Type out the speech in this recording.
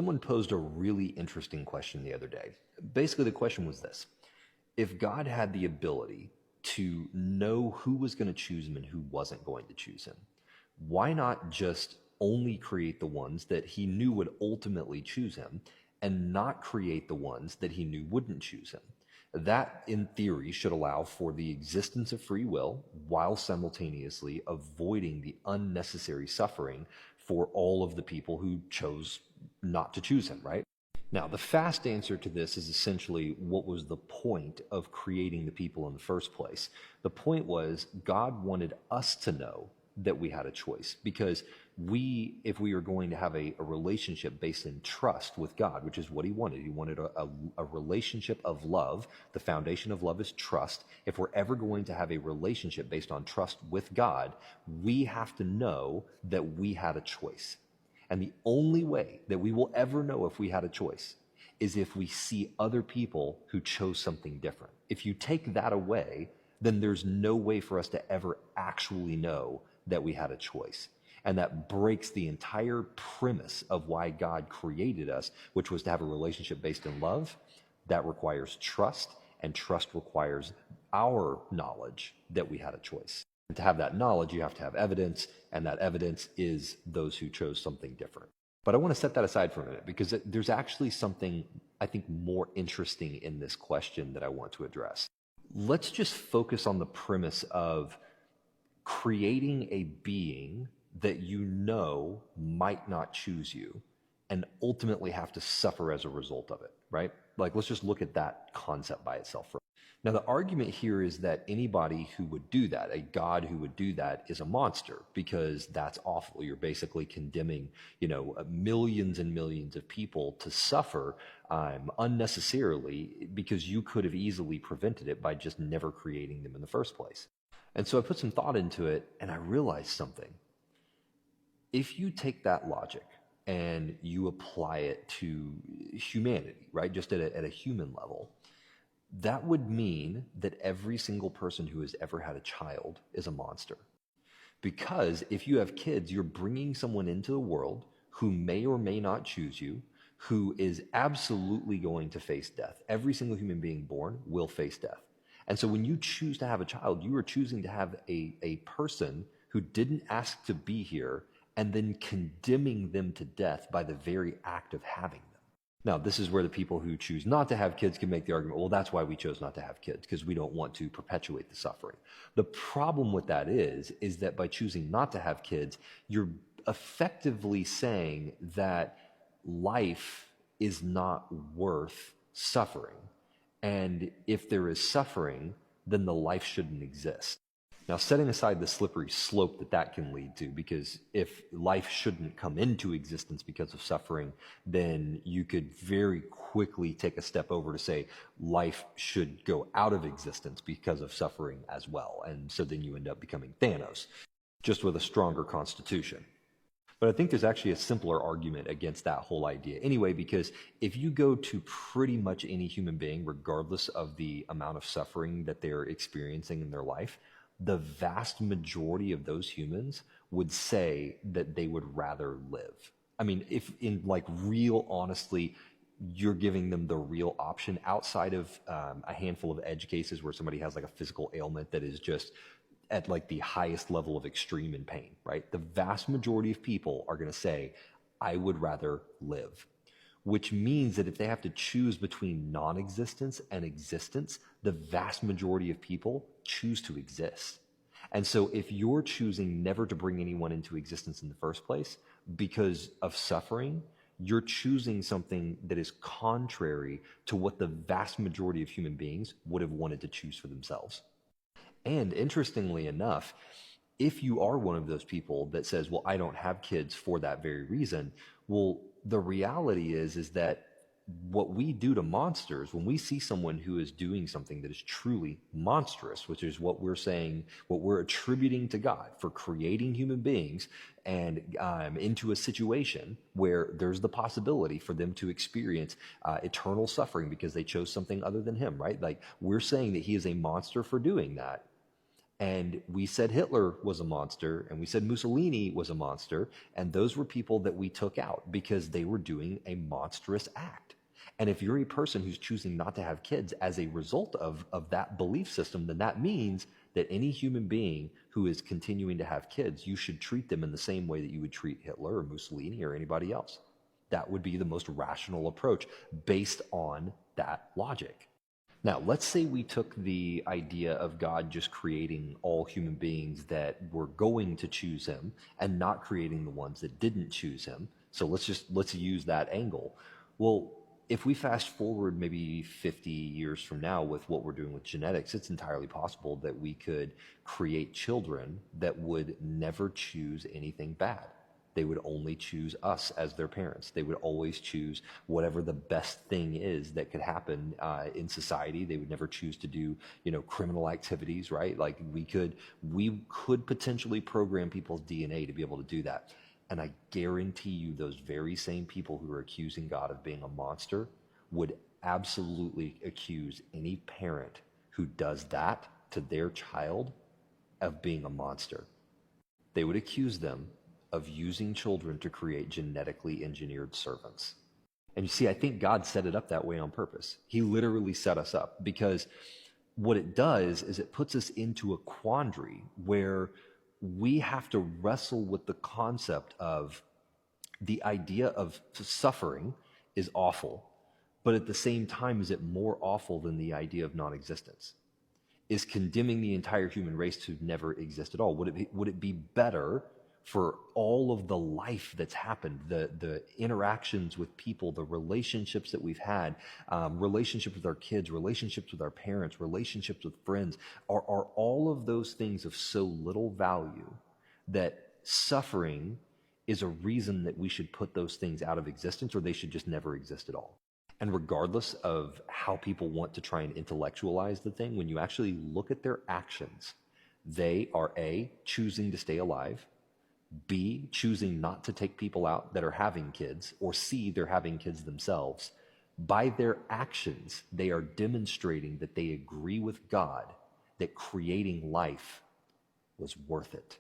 Someone posed a really interesting question the other day. Basically, the question was this: if God had the ability to know who was going to choose him and who wasn't going to choose him, why not just only create the ones that he knew would ultimately choose him and not create the ones that he knew wouldn't choose him? That, in theory, should allow for the existence of free will while simultaneously avoiding the unnecessary suffering for all of the people who chose not to choose him, right? Now, the fast answer to this is essentially what was the point of creating the people in the first place. The point was God wanted us to know that we had a choice, because if we are going to have a relationship based in trust with God, which is what he wanted a relationship of love. The foundation of love is trust. If we're ever going to have a relationship based on trust with God, we have to know that we had a choice. And the only way that we will ever know if we had a choice is if we see other people who chose something different. If you take that away, then there's no way for us to ever actually know that we had a choice. And that breaks the entire premise of why God created us, which was to have a relationship based in love. That requires trust, and trust requires our knowledge that we had a choice. And to have that knowledge, you have to have evidence, and that evidence is those who chose something different. But I want to set that aside for a minute, because there's actually something, I think, more interesting in this question that I want to address. Let's just focus on the premise of creating a being that you know might not choose you and ultimately have to suffer as a result of it, right? Like, let's just look at that concept by itself. Now, the argument here is that anybody who would do that, a God who would do that, is a monster, because that's awful. You're basically condemning, millions and millions of people to suffer unnecessarily, because you could have easily prevented it by just never creating them in the first place. And so I put some thought into it, and I realized something. If you take that logic and you apply it to humanity, right, just at a human level, that would mean that every single person who has ever had a child is a monster. Because if you have kids, you're bringing someone into the world who may or may not choose you, who is absolutely going to face death. Every single human being born will face death. And so when you choose to have a child, you are choosing to have a person who didn't ask to be here, and then condemning them to death by the very act of having them. Now, this is where the people who choose not to have kids can make the argument, well, that's why we chose not to have kids, because we don't want to perpetuate the suffering. The problem with that is that by choosing not to have kids, you're effectively saying that life is not worth suffering. And if there is suffering, then the life shouldn't exist. Now, setting aside the slippery slope that can lead to, because if life shouldn't come into existence because of suffering, then you could very quickly take a step over to say life should go out of existence because of suffering as well. And so then you end up becoming Thanos, just with a stronger constitution. But I think there's actually a simpler argument against that whole idea anyway, because if you go to pretty much any human being, regardless of the amount of suffering that they're experiencing in their life, the vast majority of those humans would say that they would rather live. I mean, if in real honestly, you're giving them the real option outside of a handful of edge cases where somebody has a physical ailment that is just at the highest level of extreme in pain, right? The vast majority of people are going to say, I would rather live. Which means that if they have to choose between non-existence and existence, the vast majority of people choose to exist. And so if you're choosing never to bring anyone into existence in the first place because of suffering, you're choosing something that is contrary to what the vast majority of human beings would have wanted to choose for themselves. And interestingly enough, if you are one of those people that says, well, I don't have kids for that very reason, well, the reality is that what we do to monsters, when we see someone who is doing something that is truly monstrous, which is what we're saying, what we're attributing to God for creating human beings and into a situation where there's the possibility for them to experience eternal suffering because they chose something other than him, right? We're saying that he is a monster for doing that. And we said Hitler was a monster, and we said Mussolini was a monster, and those were people that we took out because they were doing a monstrous act. And if you're a person who's choosing not to have kids as a result of that belief system, then that means that any human being who is continuing to have kids, you should treat them in the same way that you would treat Hitler or Mussolini or anybody else. That would be the most rational approach based on that logic. Now, let's say we took the idea of God just creating all human beings that were going to choose him and not creating the ones that didn't choose him. So let's use that angle. Well, if we fast forward maybe 50 years from now with what we're doing with genetics, it's entirely possible that we could create children that would never choose anything bad. They would only choose us as their parents. They would always choose whatever the best thing is that could happen in society. They would never choose to do, criminal activities, right? Like we could potentially program people's DNA to be able to do that. And I guarantee you those very same people who are accusing God of being a monster would absolutely accuse any parent who does that to their child of being a monster. They would accuse them of using children to create genetically engineered servants. And you see, I think God set it up that way on purpose. He literally set us up because what it does is it puts us into a quandary where we have to wrestle with the concept of the idea of suffering is awful, but at the same time, is it more awful than the idea of non-existence? Is condemning the entire human race to never exist at all? Would it be better for all of the life that's happened, the interactions with people, the relationships that we've had, relationships with our kids, relationships with our parents, relationships with friends, are all of those things of so little value that suffering is a reason that we should put those things out of existence, or they should just never exist at all? And regardless of how people want to try and intellectualize the thing, when you actually look at their actions, they are A, choosing to stay alive, B, choosing not to take people out that are having kids, or C, they're having kids themselves. By their actions, they are demonstrating that they agree with God that creating life was worth it.